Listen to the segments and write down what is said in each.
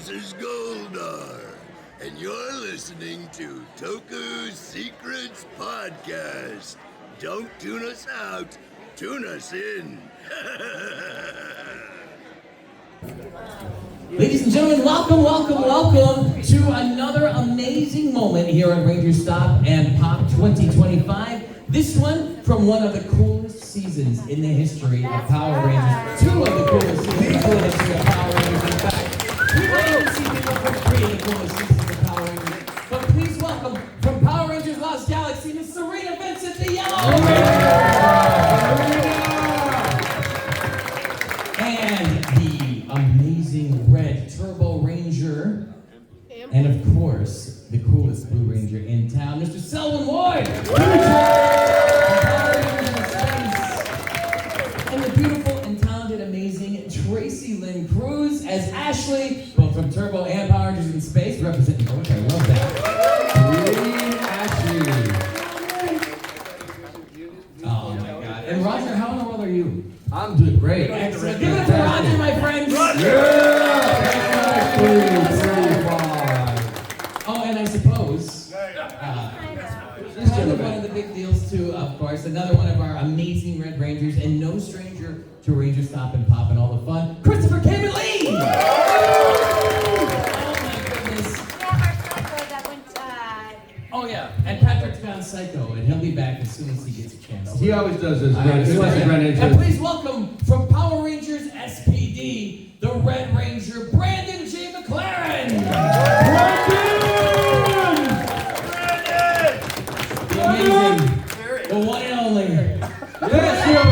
this is Goldar, and you're listening to Toku's Secrets Podcast. Don't tune us out, tune us in. Ladies and gentlemen, welcome to another amazing moment here on Rangerstop and Pop 2025. This one from one of the coolest seasons in the history of Power Rangers. Two of the coolest seasons in the history of Power Rangers. In fact, we might even see people from three of the coolest seasons of Power Rangers. But please welcome from Power Rangers Lost Galaxy, Miss Cerina, Vincent, the Yellow Ranger! And the amazing Red Turbo Ranger. And of course, the coolest Blue Ranger in town, Mr. Selwyn Lloyd! And the beautiful and talented, amazing Tracy, Lynn, Cruz as Ashley, both from Turbo and Power Rangers in Space, representing both. I love that. Queen Ashley. Oh my God. And Roger, how in the world are you? I'm doing great. Excellent. Give it up for Roger, my friends. Roger! Yeah! Oh, and I suppose, kind of one of the big deals too, of course, another one of our amazing Red Rangers, and no stranger to Rangerstop and Pop and all the fun, Christopher Khayman Lee! Oh my goodness. Oh yeah, and Patrick's gone psycho, and he'll be back as soon as he gets a chance. He always does this. He wants to run into. And please welcome from Power Rangers SPD, the Red Ranger, Brandon J. McLaren. The amazing, the one and only. Yes, yeah.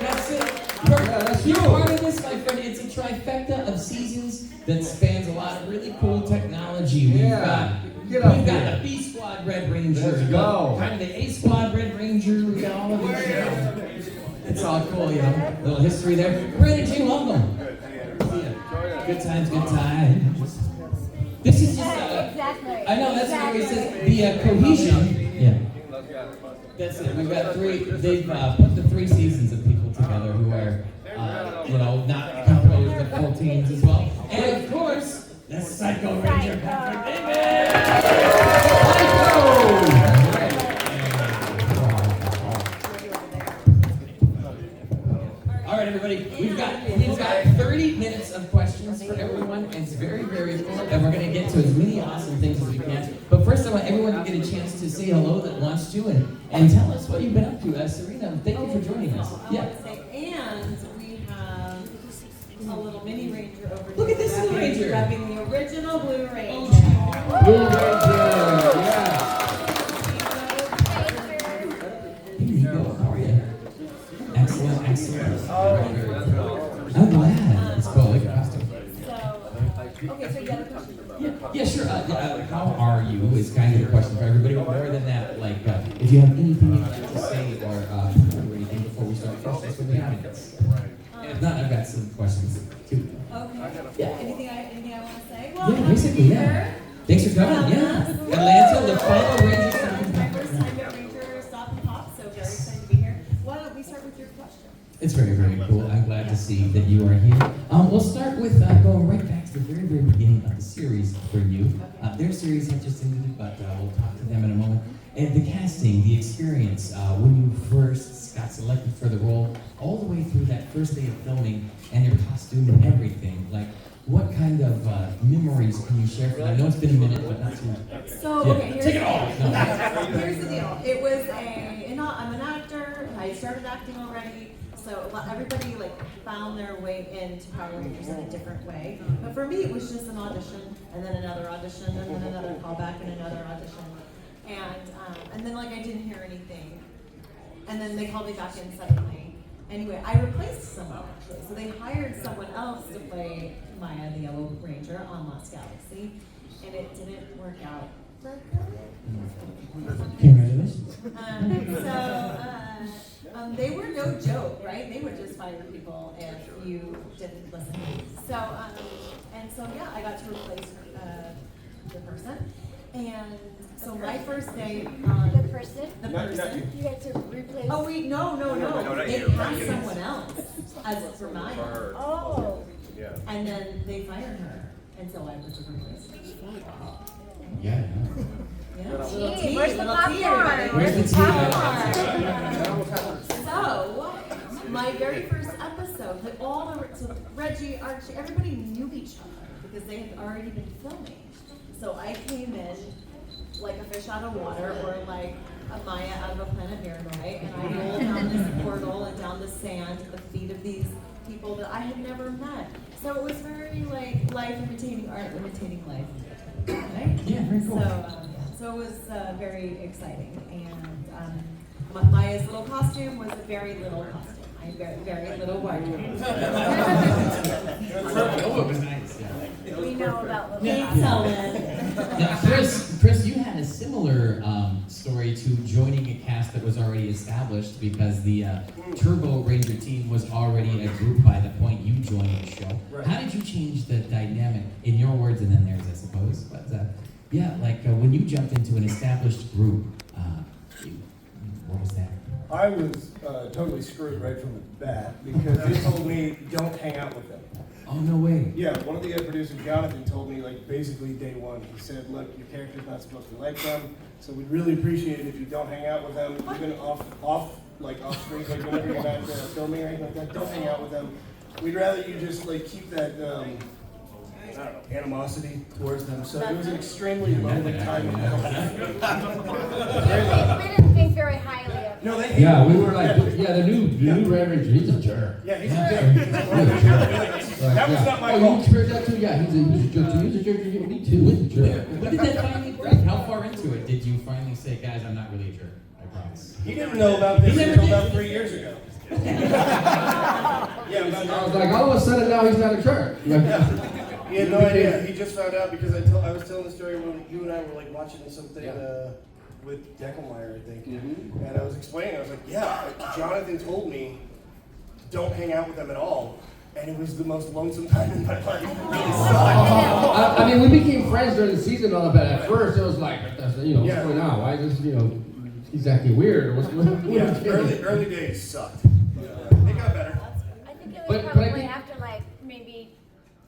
That's it. That's You're you. part of this, my friend. It's a trifecta of seasons that spans a lot of really cool technology. We've got the B Squad Red Ranger. Let's go. Kind of the A Squad Red Ranger. We got all of these. It's all cool, you know. Little history there. Brandon J, welcome. Good times, good times. This is just exactly. I know, that's what he says. The cohesion. Yeah. That's it. We've got three. They've put the 3 seasons of people together who are, not composed of full teams as well. And of course, the Psycho Ranger, Patrick David. Psycho. All right, everybody. We've got 30 minutes of questions for everyone, and it's very, very cool. And we're going to get to as many awesome things as we can. But first, I want everyone to get a chance to say hello that wants to, and tell us what you've been up to. Cerina, thank you for joining us. Yeah. And we have a little mini Ranger over here. Look at this little Ranger. Wrapping the original Blue Ranger. Blue Ranger, yeah. Here you go. How are you? Excellent, excellent. I'm glad. It's cool. Look at costume. Okay, so you got a question? Yeah, sure. How are you is kind of the question for everybody. But more than that, if you have anything you'd like to say or anything before we start questions from the audience. And if not, I've got some questions too. Okay. Yeah. Anything I want to say? Well, Yeah, basically, yeah. Thanks for coming. Yeah. Atlanta, the final Ranger. My first time at Rangerstop and Pop, so very excited to be here. Why don't we start with your question? It's very, very cool. I'm glad to see that you are here. We'll start with going right back to the very, very beginning of the series for you. Their series has just ended, but we'll talk to them in a moment. And the casting, the experience, when you first got selected for the role, all the way through that first day of filming, and your costume and everything. What kind of memories can you share? I know it's been a minute, but not too. So, okay, here's Take it all. Here's the deal. It was I'm an actor. I started acting already. So everybody found their way into Power Rangers in a different way. But for me, it was just an audition, and then another audition, and then another callback, and another audition. And then I didn't hear anything. And then they called me back in suddenly. Anyway, I replaced someone actually. So they hired someone else to play Maya, the Yellow Ranger, on Lost Galaxy. And it didn't work out for her. Congratulations. They were no joke, right? They would just fire people if you didn't listen. So I got to replace the person. And so my first day on The person? the person. You had to replace. Oh wait, no. not They you. had someone else as for Maya. Oh. Yeah. And then they fired her, and so I was replaced. Yeah. Yeah. Where's the little tea, everybody. popcorn? Where's the tea? So, my very first episode, like so Reggie, Archie, everybody knew each other because they had already been filming. So I came in like a fish out of water, or like a Maya out of a planet Mirador, and I rolled down this portal and down the sand at the feet of these people that I had never met. So it was very like life imitating art, imitating life. Right? Yeah, very cool. So it was very exciting, and Maya's little costume was a very little costume. I had very little wardrobe. Oh, it was nice. Yeah. We know about little Thanks, Selwyn. Now, Chris, you had a similar story to joining a cast that was already established because the Turbo Ranger team was already a group by the point you joined the show. Right. How did you change the dynamic, in your words and then theirs, I suppose? But yeah, like when you jumped into an established group, what was that? I was totally screwed right from the bat because they told me don't hang out with them. Oh, no way. Yeah, one of the producers, Jonathan, told me like basically day one. He said, "Look, your character's not supposed to like them, so we'd really appreciate it if you don't hang out with them, even off screen, like whenever you're not filming or anything like that. Don't hang out with them. We'd rather you just like keep that I don't know, animosity towards them." So it was an extremely lonely time in my life. We didn't think very highly of him. No, they hate Yeah, me. we were like, the new Ranger, he's a jerk. Yeah, he's a jerk. That was not my Oh, you fault. experienced that too? Yeah, he's a jerk too. He's a jerk to you. Me too. He's a jerk. When did that finally break? How far into it did you finally say, guys, I'm not really a jerk? I promise. He didn't know about this He never until did. about 3 years ago. Yeah, I was like, all of a sudden now he's not a jerk. Like, he had no idea. He just found out because I was telling the story when you and I were like watching something with Deckelmeyer, I think. Mm-hmm. And I was explaining, I was like, yeah, Jonathan told me don't hang out with them at all. And it was the most lonesome time in my life. I mean, we became friends during the season and all that, but at first it was like, what's going on? Why is this, he's acting weird? Yeah, early days sucked. It got better. I think it was But I probably think- after like maybe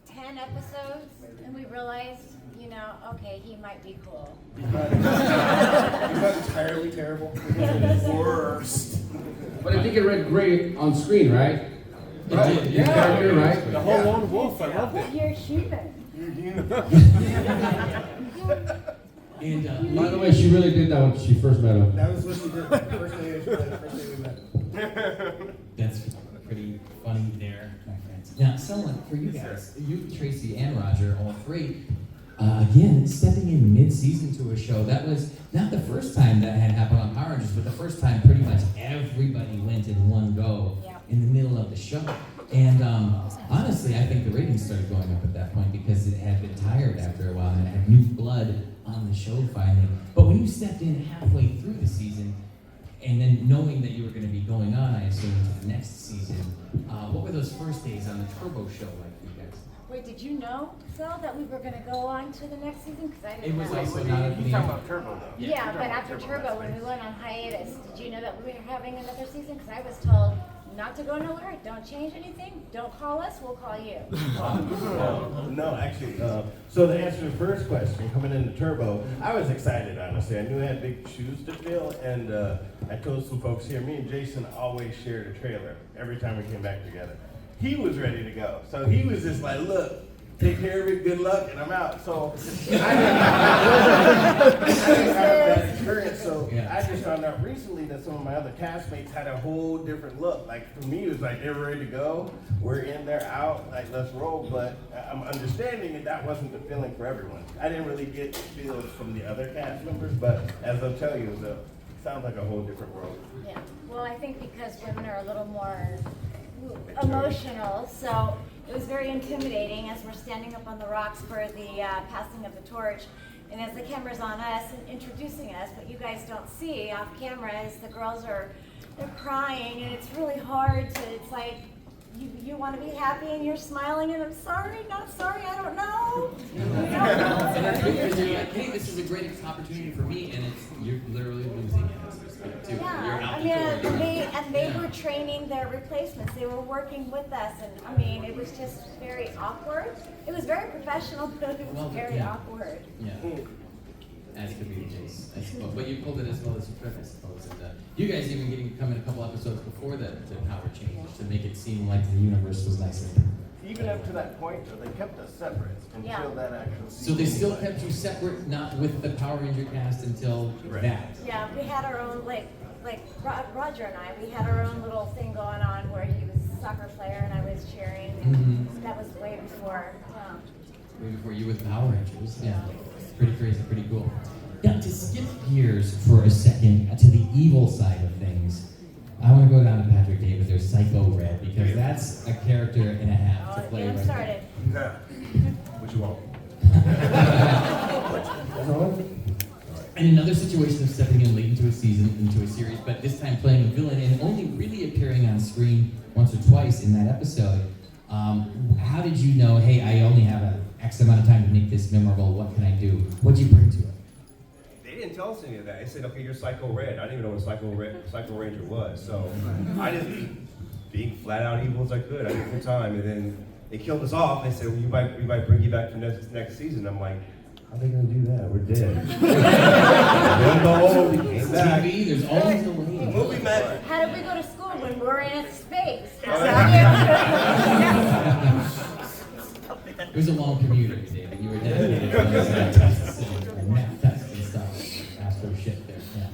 10 episodes, and we realized, okay, he might be cool. He's not entirely terrible. Worst. But I think it read great on screen, right? It did. Your character, right? The whole lone wolf, I loved it. You're human. And By the way, she really did that when she first met him. That was what she did. First day we met. that's pretty funny there, my friends. Now, Selwyn, for you guys, you, Tracy, and Roger, all three, again, stepping in mid-season to a show, that was not the first time that had happened on Power Rangers, but the first time pretty much everybody went in one go in the middle of the show. And honestly, I think the ratings started going up at that point because it had been tired after a while and it had new blood on the show finally. But when you stepped in halfway through the season, and then knowing that you were going to be going on, I assume, to the next season, what were those first days on the Turbo show like for you guys? Wait, did you know, Phil, that we were going to go on to the next season? Because I It didn't was know. also not at the end. Turbo though. Yeah, but after Turbo, when we went on hiatus, did you know that we were having another season? Because I was told not to go nowhere, don't change anything, don't call us, we'll call you. No, actually, so to answer the first question, coming into Turbo, I was excited, honestly. I knew I had big shoes to fill, and I told some folks here, me and Jason always shared a trailer every time we came back together. He was ready to go, so he was just like, look, take care of it, good luck, and I'm out. So I didn't have that experience, so I just found out recently that some of my other castmates had a whole different look. Like for me, it was like, they're ready to go, we're in, they're out, like let's roll, but I'm understanding that wasn't the feeling for everyone. I didn't really get feels from the other cast members, but as I'll tell you, it sounds like a whole different world. Yeah, well, I think because women are a little more emotional, so it was very intimidating as we're standing up on the rocks for the passing of the torch, and as the camera's on us and introducing us, what you guys don't see off camera is the girls they're crying, and it's really hard to, it's like, you want to be happy and you're smiling and I'm sorry, not sorry, I don't know. And you're like, hey, this is a great opportunity for me, and you're literally losing in this respect too. Yeah, You're out I the mean, door. at And they were training their replacements. They were working with us, and I mean, it was just very awkward. It was very professional, but it was very awkward. Yeah. As could be the case, I suppose. But you pulled it as well as you could, I suppose. And you guys even come in a couple episodes before the power change to make it seem like the universe was nicer. Even up to that point, though, they kept us separate until that actual season. So they still kept you separate, not with the Power Ranger cast until that. Yeah, we had our own, like Roger and I, we had our own little thing going on where he was a soccer player and I was cheering. Mm-hmm. That was way before. Way before you with the Power Rangers. Yeah. Pretty crazy, pretty cool. Now, to skip gears for a second to the evil side of things, I want to go down to Patrick David, their Psycho Red, because that's a character and a half to play Get him started. Yeah. What you want? And another situation of stepping in late into a season, into a series, but this time playing a villain and only really appearing on screen once or twice in that episode. How did you know, hey, I only have an X amount of time to make this memorable, what can I do? What'd you bring to it? They didn't tell us any of that. They said, okay, you're Psycho Red. I didn't even know what Psycho Ranger was. So I just being flat out evil as I could. I had a good time. And then they killed us off. They said, well, we might bring you back for next season. I'm like, how are they going to do that? We're dead. We came back. TV, there's always a way. Movie magic. How did we go to school when we were in space? It was a long commute every day, but you were dedicated to those tests and math tests and stuff. Astro shit there, yeah.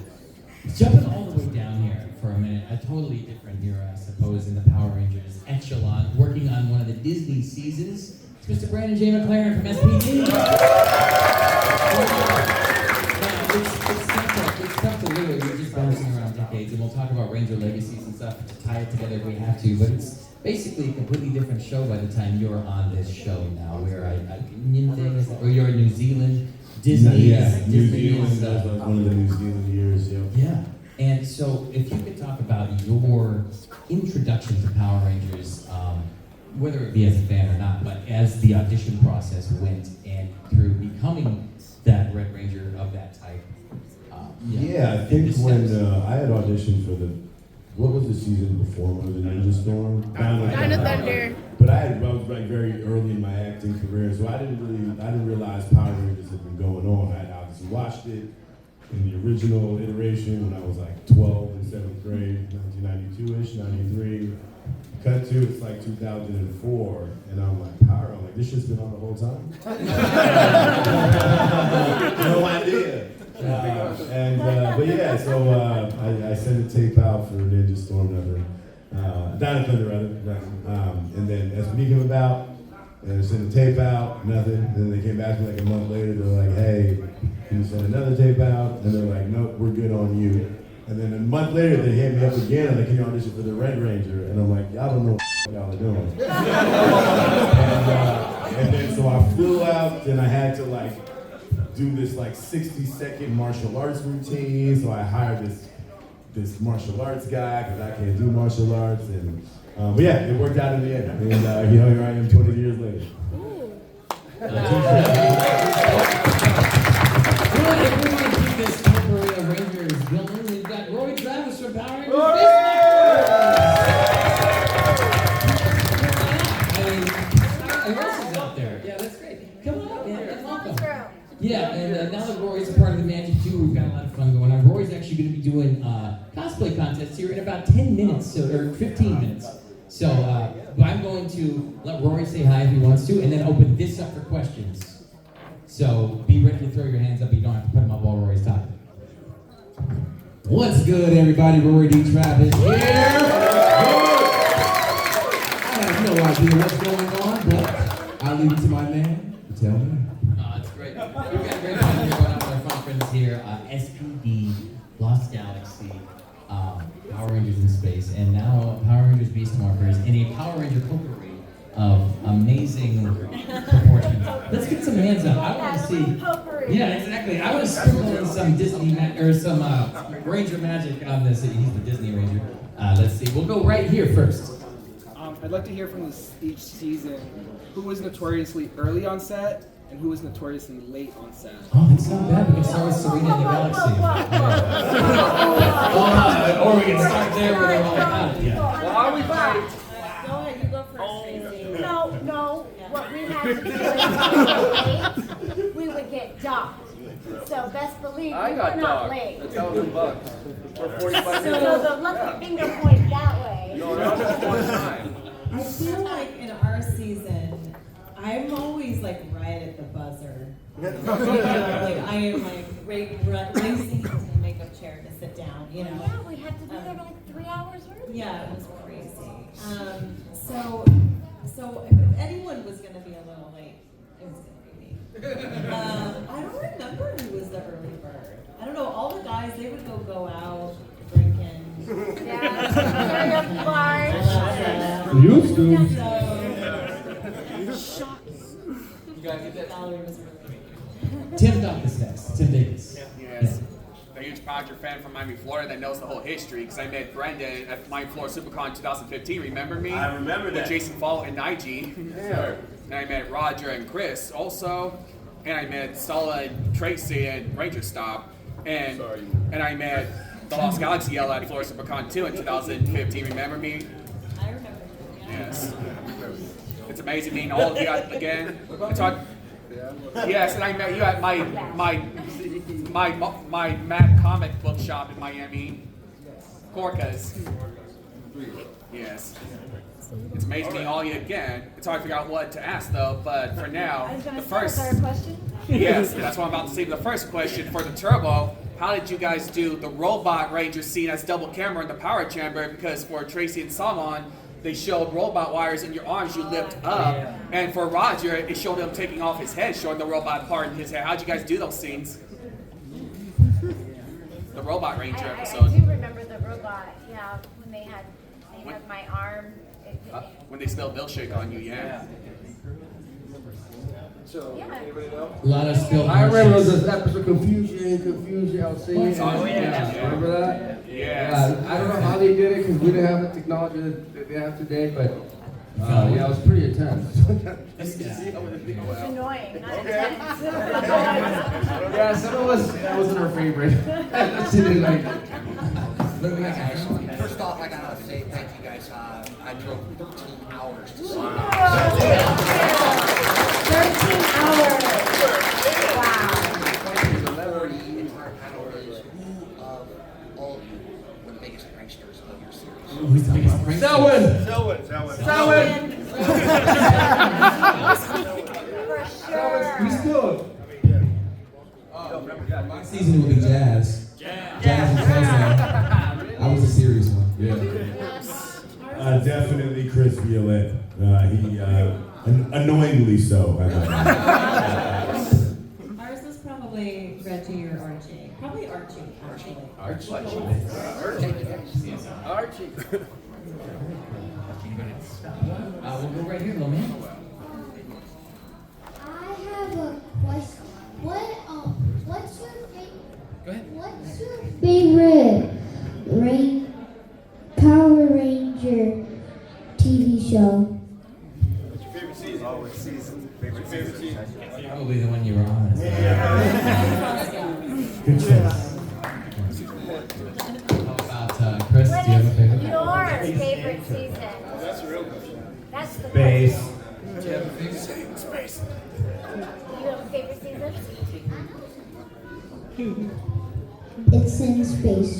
Jumping all the way down here for a minute, a totally different era, I suppose, in the Power Rangers echelon, working on one of the Disney seasons. It's Mr. Brandon J. McLaren from SPD. It's tough to do it. We're just bouncing around decades, and we'll talk about Ranger legacies and stuff to tie it together if we have to, but it's basically a completely different show by the time you're on this show now. We're or you're in New Zealand, Disney. New Zealand. That was one of the New Zealand years. Yeah. And so, if you could talk about your introduction to Power Rangers, whether it be as a fan or not, but as the audition process went and through becoming that Red Ranger of that type. I think when I had auditioned for what was the season before? Was it Ninja Storm? Dino Thunder. But I was like very early in my acting career, so I didn't realize Power Rangers had been going on. I obviously watched it in the original iteration when I was like 12 in 7th grade, 1992-ish, 93. Cut to, it's like 2004, and I'm like, Power, I'm like, this shit's been on the whole time? No idea. But yeah, so I sent a tape out for Ninja Storm, nothing. Dino Thunder, rather. And then SPD came about, and I sent a tape out, nothing. And then they came back to me like a month later, they're like, hey, can you send another tape out? And they're like, nope, we're good on you. And then a month later, they hit me up again, and like, can you audition for the Red Ranger? And I'm like, y'all don't know what y'all are doing. And then so I flew out, and I had to like do this like 60-second martial arts routine. So I hired this martial arts guy because I can't do martial arts, and but yeah, it worked out in the end. And here I am 20 years later. We've got Roy Travis from Power Rangers. Who else is out there? Yeah, that's great. Come on, man. Welcome. Yeah, and now that Roy's a part of the Magic too, we've got a lot of fun going on. Roy's actually going to be doing cosplay contests here in about 10 minutes, or 15 minutes. So I'm going to let Roy say hi if he wants to, and then open this up for questions. So be ready to throw your hands up. You don't have to put them up while Roy's talking. What's good, everybody? Roy D. Travis here. I have no idea what's going on, but I'll leave it to my man to tell me. It's great. We've got a great fun here going on with our fun friends here. SPD, Lost Galaxy, Power Rangers in Space, and now Power Rangers Beast Morphers in a Power Ranger potpourri of amazing proportions. Let's get some hands up. I want to see. Yeah, exactly. I want to sprinkle in some Disney or some Ranger magic on this. He's the Disney Ranger. Let's see. We'll go right here first. I'd like to hear from each season who was notoriously early on set and who was notoriously late on set. Oh, that's not bad. We can start with Cerina and the Galaxy. Or we can start there where they're all out. Yeah. Well, are we fight? Go ahead, you go first, Tracy. No, what we had to do is we would get docked. So best believe I we got were not dogged. late. $1,000 for 45 So minutes. the lucky finger points that way. No, that was one time. I feel like in our season, I'm always like right at the buzzer. Like I am like racing to the makeup chair to sit down, you know. Yeah, we had to be there like 3 hours early. Yeah, it was crazy. So if anyone was gonna be a little late, it was gonna be me. I don't remember who was the early bird. I don't know. All the guys, they would go out drinking. Yeah, large. Used to. You guys get that? Valerie was really Tim Douglas next. Tim Davis. Yes. A huge Padre fan from Miami, Florida that knows the whole history because I met Brendan at Miami, Florida SuperCon 2015. Remember me? I remember that. With Jason Fall and Nige. Yeah. And I met Roger and Chris also. And I met Stella and Tracy and Rangerstop. And I met the Lost Galaxy Yellow at Florida SuperCon 2 in 2015. Remember me? I remember. Yes. It's amazing meeting all of you again. Yes, and I met you at my Mac comic book shop in Miami, Corcas. Yes. It's amazing meeting all of you again. It's hard to figure out what to ask though, but for now, I was going the to start first. with our question. Yes, that's what I'm about to say. The first question for the Turbo: how did you guys do the robot Ranger scene as double camera in the power chamber? Because for Tracy and Salmon, they showed robot wires in your arms you lift up, and for Roger, it showed him taking off his head, showing the robot part in his hair. How'd you guys do those scenes? The Robot Ranger I episode. do remember the robot, yeah, when they had my arm. When they spilled milkshake on you, yeah. So, Yeah. anybody know? A lot of spilled I remember milkshakes. this episode, Confusion, I'll see. Oh, yeah. Remember that? Yes. I don't know how they did it because we didn't have the technology that they have today, but yeah, it was pretty intense. It's annoying, not intense. Yeah, some of us, that wasn't our favorite. She didn't like it. What do we got actually? First off, I gotta say thank you guys. I drove 13 hours to see 13 hours. Wow. the entire panel is who of all of you were the biggest pranksters of your series? Who's the biggest prankster? Selwyn! For sure. Who's good? My season will be Jazz. Jazz and Khayman. I was a serious one. Yeah. Definitely Chris Violette. He annoyingly so. Ours was probably Reggie or Archie. Probably Archie, actually. Archie. We'll go right here, little man. I have a question. What's your favorite Power Ranger TV show? What's your favorite season? Always season. Favorite season. Probably the one you were on. Good choice. How about Chris? Do you have a favorite? Your favorite season? That's a real question. That's the Base. question. Do you have a favorite? Space. You have a favorite season? It's in space.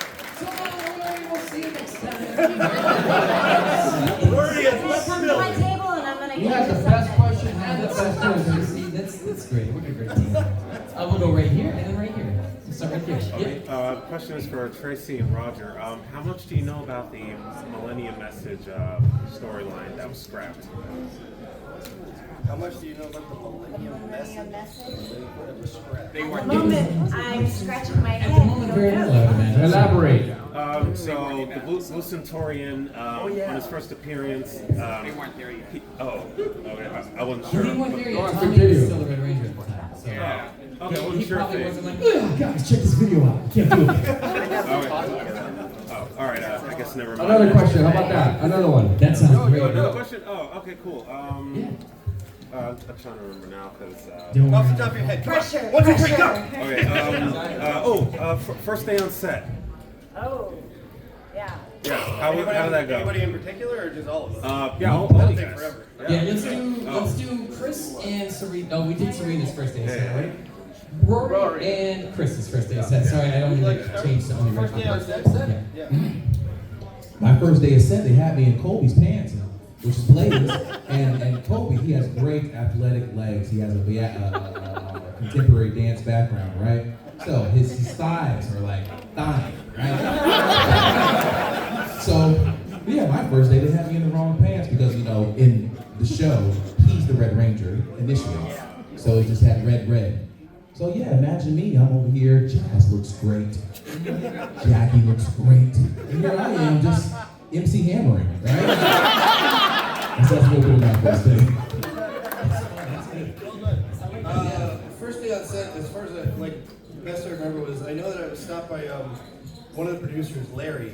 We'll see you next time. Come to my table and I'm gonna You give had you the best something. question and the best answer. See, that's great. We're a great team. We'll go right here and then right here. We'll start right here. Question is for Tracy and Roger. How much do you know about the Millennium Message storyline that was scrapped? How much do you know about the Millennium Message? They At weren't the moment, I'm scratching my head. At the moment, very low, man. Elaborate. So the Blue Centaurian, on his first appearance, They weren't there yet. okay, I wasn't He sure. wasn't there Go on, yet. Tommy continue. was still the Red Ranger at the time. So. Yeah. Okay, I He wasn't sure probably if wasn't like, "Ugh, guys, check this video out. I can't do it. all right, I guess never mind. Another question. How about that? Another one. That sounds great. Another question? Oh, okay, cool. I'm trying to remember now because. Off the top of your head. Pressure. 1, 2, 3, go! Okay. First day on set. Oh, yeah. Yeah. How did that go? Anybody in particular, or just all of us? Yeah, all you guys. Forever. Yeah, let's do Chris and Cerina. Oh, we did Serena's first day of set, right? Rory and Chris's first day of set. Sorry, I don't mean to change the only First day on set? Yeah. My first day of set, they had me in Kobe's pants, which is ladies, and Kobe, he has great athletic legs. He has a contemporary dance background, right? So his thighs are like thigh, right? So yeah, my first day, they had me in the wrong pants because, you know, in the show, he's the Red Ranger initially. So he just had red. So yeah, imagine me, I'm over here, Jazz looks great. Jackie looks great. And here I am just MC hammering, right? So that's a little bit of my first day. First day on set, as far as the best I remember was, I know that I was stopped by one of the producers, Larry,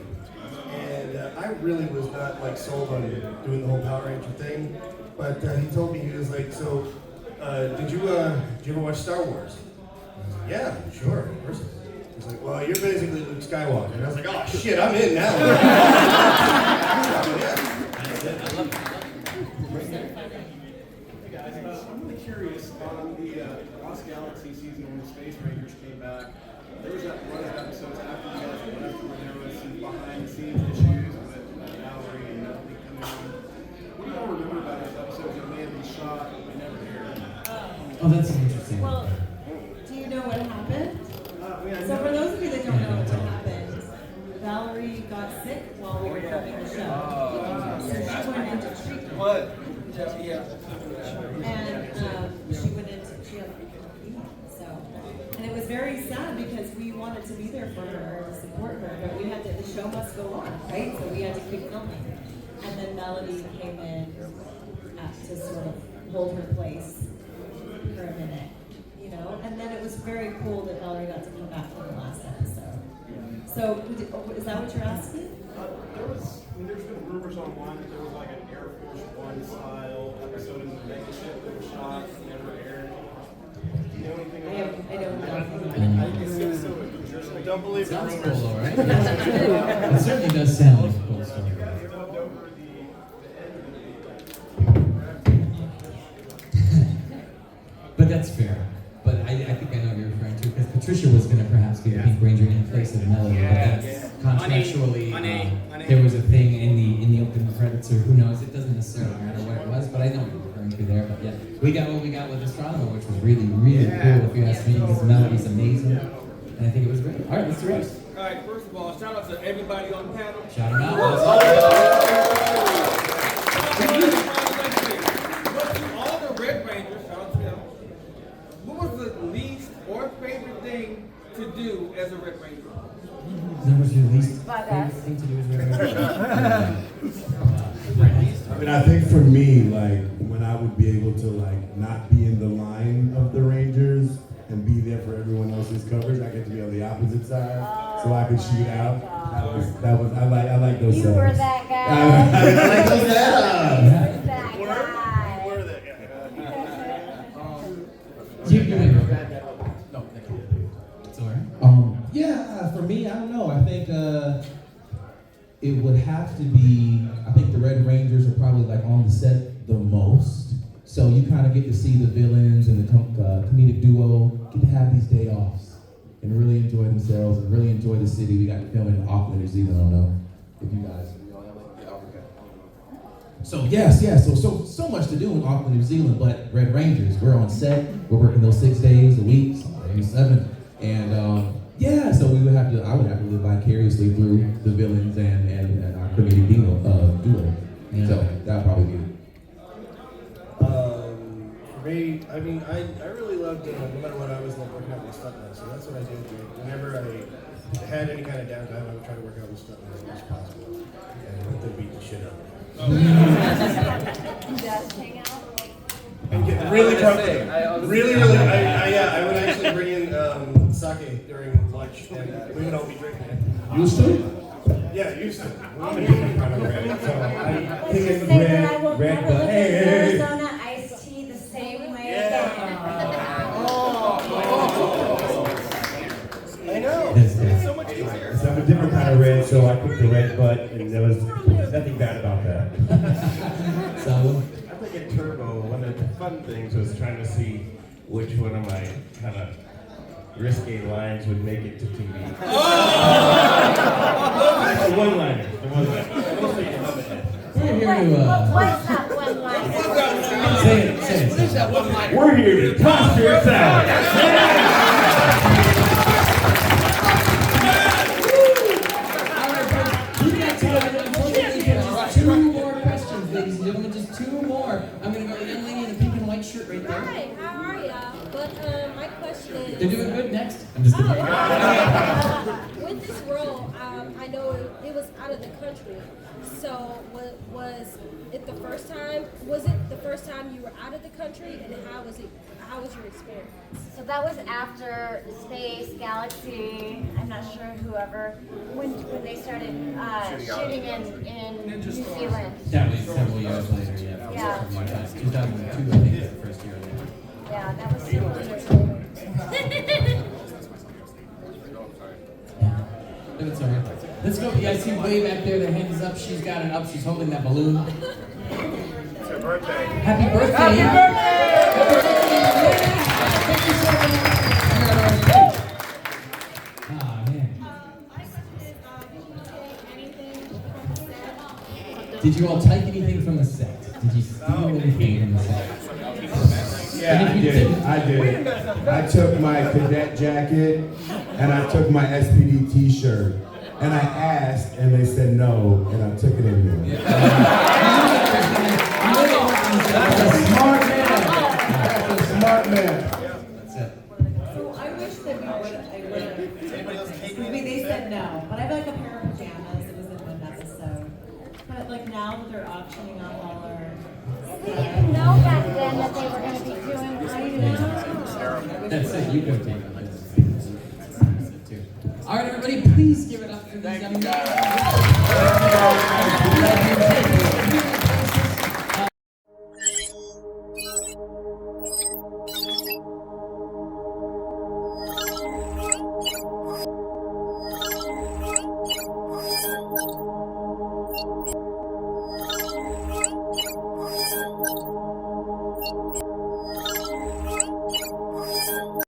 and I really was not sold on doing the whole Power Ranger thing, but he told me, he was like, so, did you ever watch Star Wars? Yeah, sure, of course. He's like, well, you're basically Luke Skywalker. And I was like, oh shit, I'm in now. Hey guys, I'm really curious on the Lost Galaxy season when the Space Rangers came back. There was that one of episodes after you guys left where there was some behind the scenes issues with Valerie and Melody coming on. What do y'all remember about those episodes that may have been shot but we never aired? Oh, that's interesting. Well, do you know what happened? So for those of you that don't know what happened, Valerie got sick while we were filming the show. So she went into treatment. What? And she went into so, and it was very sad because we wanted to be there for her to support her, but we had to. The show must go on, right? So we had to keep filming. And then Melody came in to sort of hold her place for a minute, you know. And then it was very cool that Valerie got to come back for the last episode. So is that what you're asking? There's been rumors online that there was like an Air Force One style episode in the mega ship that was shot and never aired. Do you know anything about it? I don't know. I guess so. I don't believe the Sounds rumors. cool, all right? It certainly does sound like a cool story. But that's fair. But I think I know what you're referring to, because Patricia was going to perhaps be the Pink Ranger in place of Melody, but that's contractually, there was a thing in the opening credits, or who knows, it doesn't necessarily matter what it was, but I know what you're referring to there. But yeah, we got what we got with Astronomer, which was really, really cool, if you ask me, because Melody's amazing, and I think it was great. All right, let's do it. All right, first of all, shout out to everybody on the panel. Shout them out. All the Red Rangers, shout out to them. What was the least or favorite thing to do as a Red Ranger? That was your least By favorite us. thing to do as a I mean, I think for me, when I would be able to not be in the line of the Rangers and be there for everyone else's coverage, I get to be on the opposite side, so I could shoot out. That was I like those. You were that guy. I like those setups. You were that guy. You may go. No, thank you. It's all right. Yeah, for me, I don't know. I think it would have to be, I think the Red Rangers are probably on the set the most. So you kind of get to see the villains and the comedic duo get to have these day offs and really enjoy themselves and really enjoy the city. We got to film in Auckland, New Zealand. I don't know if you guys. So yes, so much to do in Auckland, New Zealand, but Red Rangers, we're on set, we're working those 6 days a week, maybe 7, and so I would have to live vicariously through the villains and our comedic duo. Yeah. So that would probably be it. For me, I mean, I really loved, no matter what, I was working out my stuntman, so that's what I did. Whenever I had any kind of downtime, I would try to work out my stuntman as much as possible, and let them beat the shit out of me. Just hang out. And get really drunk. Really, I would actually bring in sake during lunch, and we would all be drinking it. Used to? Yeah, you said. I'm a different kind of red, so I Let's think just it's say that I red, will red, never but look at hey. Arizona iced tea the same way again. I know. It's so much easier. So I'm a different kind of red, so I picked the red butt, and there was nothing bad about that. So, I think in Turbo, one of the fun things was trying to see which one of my kind of risque lines would make it to TV. The one-liner. Mostly in love it. we're here to, What's that one line? say it. What is that one line? We're here to toss your salad. Two more questions, ladies and gentlemen, just two more. I'm going to go to the young lady in the pink and white shirt right there. Hi, how are ya? But my question is... They're doing good. Next. I'm just kidding. With this role, I know it was out of the country. So was it the first time? Was it the first time you were out of the country? And how was it? How was your experience? So that was after Space, Galaxy, I'm not sure whoever, when they started shooting in New Zealand. That was several years later, yeah. Yeah. 2002, I think, was the first year. Yeah, that was so entertaining. It's all right. Let's go. You guys see way back there, the hand is up. She's got it up. She's holding that balloon. It's her birthday. Happy birthday. Happy birthday. Ah, man. Did you all take anything from the set? Did you steal anything from the set? Yeah, I did. I took my cadet jacket and I took my SPD t-shirt. And I asked and they said no, and I took it anyway. That's a smart man. That's a smart man. That's it. So I wish that I would have taken it. They said no, but I have like a pair of pajamas. It was in one episode. But like now that they're auctioning off all our... We didn't know back then that they were going to be doing That's it. You go take it. All right, everybody, please give it up for these young men.